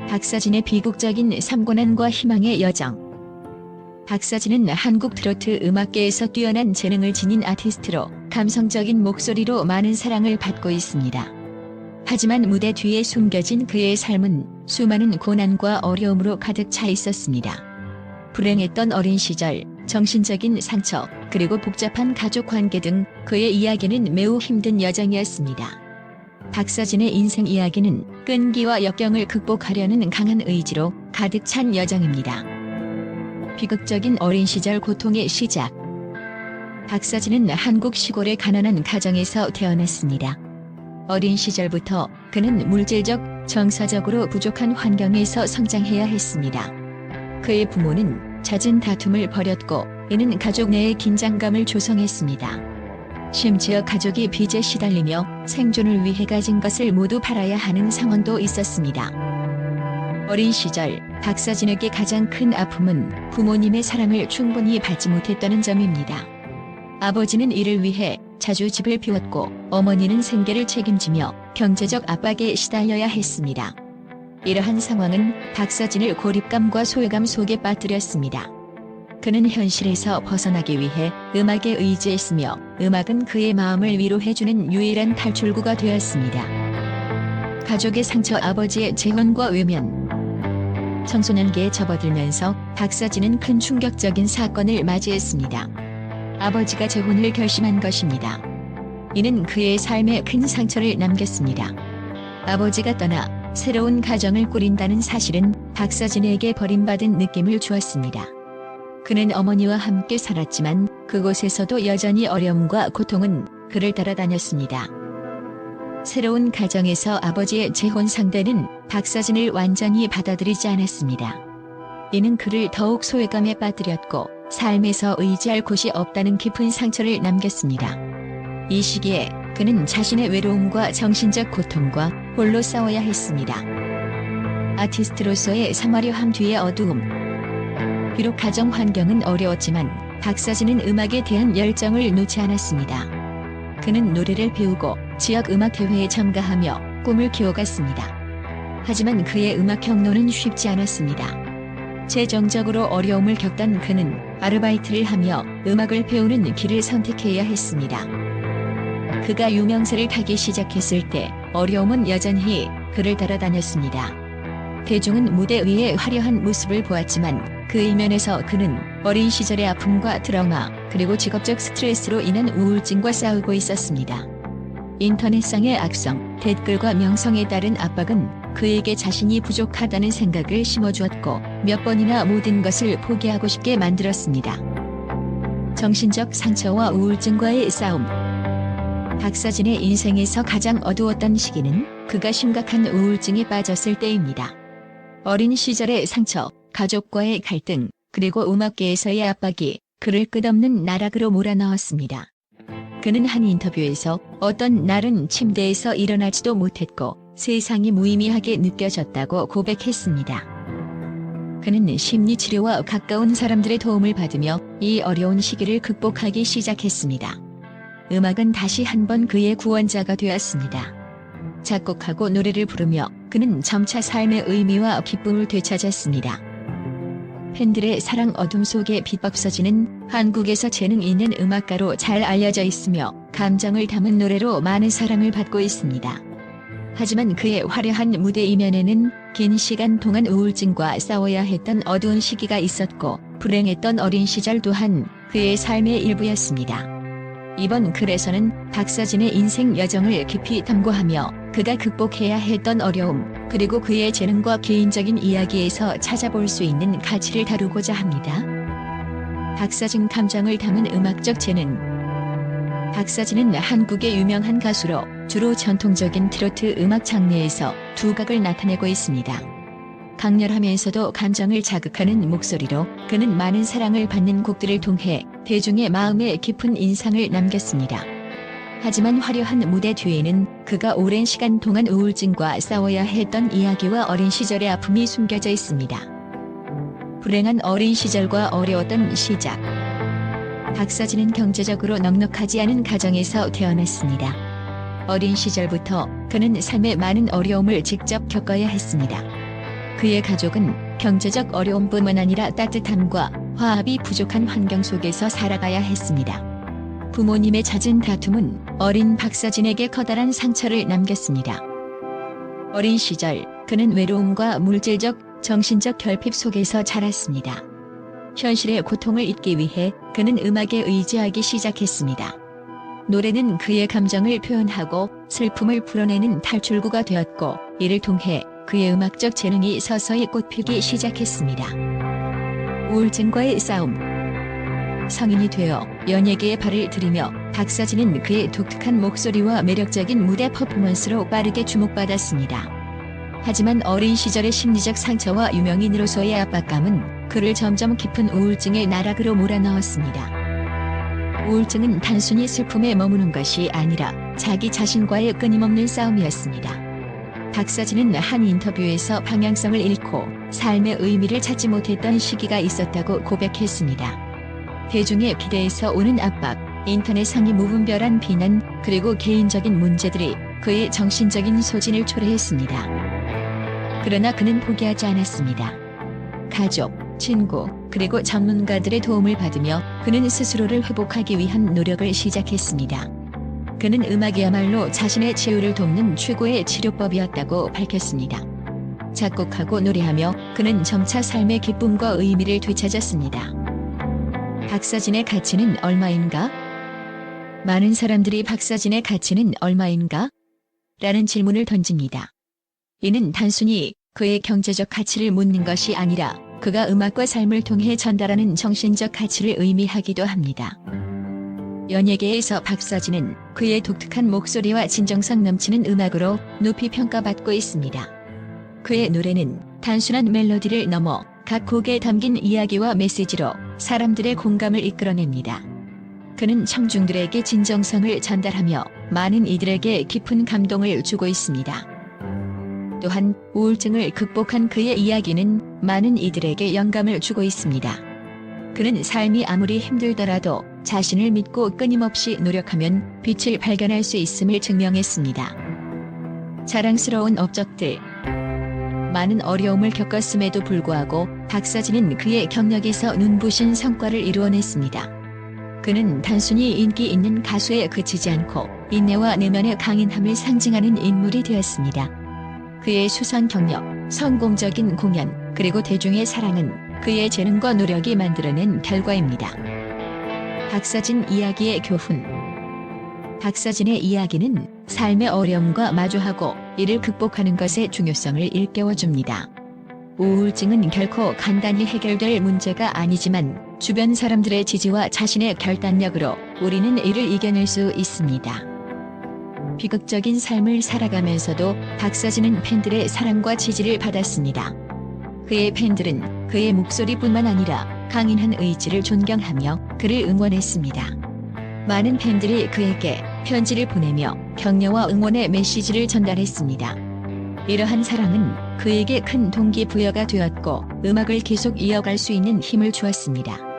박서진의 비극적인 삶고난과 희망의 여정. 박서진은 한국 트로트 음악계에서 뛰어난 재능을 지닌 아티스트로 감성적인 목소리로 많은 사랑을 받고 있습니다. 하지만 무대 뒤에 숨겨진 그의 삶은 수많은 고난과 어려움으로 가득 차 있었습니다. 불행했던 어린 시절, 정신적인 상처, 그리고 복잡한 가족 관계 등 그의 이야기는 매우 힘든 여정이었습니다. 박서진의 인생 이야기는 끈기와 역경을 극복하려는 강한 의지로 가득 찬 여정입니다. 비극적인 어린 시절 고통의 시작. 박서진은 한국 시골의 가난한 가정에서 태어났습니다. 어린 시절부터 그는 물질적, 정서적으로 부족한 환경에서 성장해야 했습니다. 그의 부모는 잦은 다툼을 벌였고 이는 가족 내의 긴장감을 조성했습니다. 심지어 가족이 빚에 시달리며 생존을 위해 가진 것을 모두 팔아야 하는 상황도 있었습니다. 어린 시절 박서진에게 가장 큰 아픔은 부모님의 사랑을 충분히 받지 못했다는 점입니다. 아버지는 일을 위해 자주 집을 비웠고 어머니는 생계를 책임지며 경제적 압박에 시달려야 했습니다. 이러한 상황은 박서진을 고립감과 소외감 속에 빠뜨렸습니다. 그는 현실에서 벗어나기 위해 음악에 의지했으며 음악은 그의 마음을 위로해주는 유일한 탈출구가 되었습니다. 가족의 상처, 아버지의 재혼과 외면. 청소년기에 접어들면서 박서진은 큰 충격적인 사건을 맞이했습니다. 아버지가 재혼을 결심한 것입니다. 이는 그의 삶에 큰 상처를 남겼습니다. 아버지가 떠나 새로운 가정을 꾸린다는 사실은 박서진에게 버림받은 느낌을 주었습니다. 그는 어머니와 함께 살았지만 그곳에서도 여전히 어려움과 고통은 그를 따라다녔습니다. 새로운 가정에서 아버지의 재혼 상대는 박서진을 완전히 받아들이지 않았습니다. 이는 그를 더욱 소외감에 빠뜨렸고 삶에서 의지할 곳이 없다는 깊은 상처를 남겼습니다. 이 시기에 그는 자신의 외로움과 정신적 고통과 홀로 싸워야 했습니다. 아티스트로서의 생활여함 뒤의 어두움. 비록 가정 환경은 어려웠지만 박서진은 음악에 대한 열정을 놓지 않았습니다. 그는 노래를 배우고 지역 음악 대회에 참가하며 꿈을 키워갔습니다. 하지만 그의 음악 경로는 쉽지 않았습니다. 재정적으로 어려움을 겪던 그는 아르바이트를 하며 음악을 배우는 길을 선택해야 했습니다. 그가 유명세를 타기 시작했을 때 어려움은 여전히 그를 따라다녔습니다. 대중은 무대 위의 화려한 모습을 보았지만 그 이면에서 그는 어린 시절의 아픔과 트라우마, 그리고 직업적 스트레스로 인한 우울증과 싸우고 있었습니다. 인터넷상의 악성, 댓글과 명성에 따른 압박은 그에게 자신이 부족하다는 생각을 심어주었고 몇 번이나 모든 것을 포기하고 싶게 만들었습니다. 정신적 상처와 우울증과의 싸움. 박서진의 인생에서 가장 어두웠던 시기는 그가 심각한 우울증에 빠졌을 때입니다. 어린 시절의 상처, 가족과의 갈등, 그리고 음악계에서의 압박이 그를 끝없는 나락으로 몰아넣었습니다. 그는 한 인터뷰에서 어떤 날은 침대에서 일어나지도 못했고 세상이 무의미하게 느껴졌다고 고백했습니다. 그는 심리치료와 가까운 사람들의 도움을 받으며 이 어려운 시기를 극복하기 시작했습니다. 음악은 다시 한번 그의 구원자가 되었습니다. 작곡하고 노래를 부르며 그는 점차 삶의 의미와 기쁨을 되찾았습니다. 팬들의 사랑 어둠 속에 박서진은 한국에서 재능 있는 음악가로 잘 알려져 있으며 감정을 담은 노래로 많은 사랑을 받고 있습니다. 하지만 그의 화려한 무대 이면에는 긴 시간 동안 우울증과 싸워야 했던 어두운 시기가 있었고 불행했던 어린 시절 또한 그의 삶의 일부였습니다. 이번 글에서는 박서진의 인생 여정을 깊이 탐구하며 그가 극복해야 했던 어려움, 그리고 그의 재능과 개인적인 이야기에서 찾아볼 수 있는 가치를 다루고자 합니다. 박서진 감정을 담은 음악적 재능. 박서진은 한국의 유명한 가수로 주로 전통적인 트로트 음악 장르에서 두각을 나타내고 있습니다. 강렬하면서도 감정을 자극하는 목소리로 그는 많은 사랑을 받는 곡들을 통해 대중의 마음에 깊은 인상을 남겼습니다. 하지만 화려한 무대 뒤에는 그가 오랜 시간 동안 우울증과 싸워야 했던 이야기와 어린 시절의 아픔이 숨겨져 있습니다. 불행한 어린 시절과 어려웠던 시작. 박서진은 경제적으로 넉넉하지 않은 가정에서 태어났습니다. 어린 시절부터 그는 삶의 많은 어려움을 직접 겪어야 했습니다. 그의 가족은 경제적 어려움뿐만 아니라 따뜻함과 화합이 부족한 환경 속에서 살아가야 했습니다. 부모님의 잦은 다툼은 어린 박서진에게 커다란 상처를 남겼습니다. 어린 시절 그는 외로움과 물질적, 정신적 결핍 속에서 자랐습니다. 현실의 고통을 잊기 위해 그는 음악에 의지하기 시작했습니다. 노래는 그의 감정을 표현하고 슬픔을 풀어내는 탈출구가 되었고, 이를 통해 그의 음악적 재능이 서서히 꽃피기 시작했습니다. 우울증과의 싸움. 성인이 되어 연예계에 발을 들이며 박서진은 그의 독특한 목소리와 매력적인 무대 퍼포먼스로 빠르게 주목받았습니다. 하지만 어린 시절의 심리적 상처와 유명인으로서의 압박감은 그를 점점 깊은 우울증의 나락으로 몰아넣었습니다. 우울증은 단순히 슬픔에 머무는 것이 아니라 자기 자신과의 끊임없는 싸움이었습니다. 박서진은 한 인터뷰에서 방향성을 잃고 삶의 의미를 찾지 못했던 시기가 있었다고 고백했습니다. 대중의 기대에서 오는 압박, 인터넷상의 무분별한 비난, 그리고 개인적인 문제들이 그의 정신적인 소진을 초래했습니다. 그러나 그는 포기하지 않았습니다. 가족, 친구, 그리고 전문가들의 도움을 받으며 그는 스스로를 회복하기 위한 노력을 시작했습니다. 그는 음악이야말로 자신의 치유를 돕는 최고의 치료법이었다고 밝혔습니다. 작곡하고 노래하며 그는 점차 삶의 기쁨과 의미를 되찾았습니다. 박서진의 가치는 얼마인가? 많은 사람들이 박서진의 가치는 얼마인가? 라는 질문을 던집니다. 이는 단순히 그의 경제적 가치를 묻는 것이 아니라 그가 음악과 삶을 통해 전달하는 정신적 가치를 의미하기도 합니다. 연예계에서 박서진은 그의 독특한 목소리와 진정성 넘치는 음악으로 높이 평가받고 있습니다. 그의 노래는 단순한 멜로디를 넘어 각 곡에 담긴 이야기와 메시지로 사람들의 공감을 이끌어냅니다. 그는 청중들에게 진정성을 전달하며 많은 이들에게 깊은 감동을 주고 있습니다. 또한 우울증을 극복한 그의 이야기는 많은 이들에게 영감을 주고 있습니다. 그는 삶이 아무리 힘들더라도 자신을 믿고 끊임없이 노력하면 빛을 발견할 수 있음을 증명했습니다. 자랑스러운 업적들. 많은 어려움을 겪었음에도 불구하고 박서진은 그의 경력에서 눈부신 성과를 이루어냈습니다. 그는 단순히 인기 있는 가수에 그치지 않고 인내와 내면의 강인함을 상징하는 인물이 되었습니다. 그의 수상 경력, 성공적인 공연, 그리고 대중의 사랑은 그의 재능과 노력이 만들어낸 결과입니다. 박서진 이야기의 교훈. 박서진의 이야기는 삶의 어려움과 마주하고 이를 극복하는 것의 중요성을 일깨워줍니다. 우울증은 결코 간단히 해결될 문제가 아니지만 주변 사람들의 지지와 자신의 결단력으로 우리는 이를 이겨낼 수 있습니다. 비극적인 삶을 살아가면서도 박서진은 팬들의 사랑과 지지를 받았습니다. 그의 팬들은 그의 목소리뿐만 아니라 강인한 의지를 존경하며 그를 응원했습니다. 많은 팬들이 그에게 편지를 보내며 격려와 응원의 메시지를 전달했습니다. 이러한 사랑은 그에게 큰 동기부여가 되었고 음악을 계속 이어갈 수 있는 힘을 주었습니다.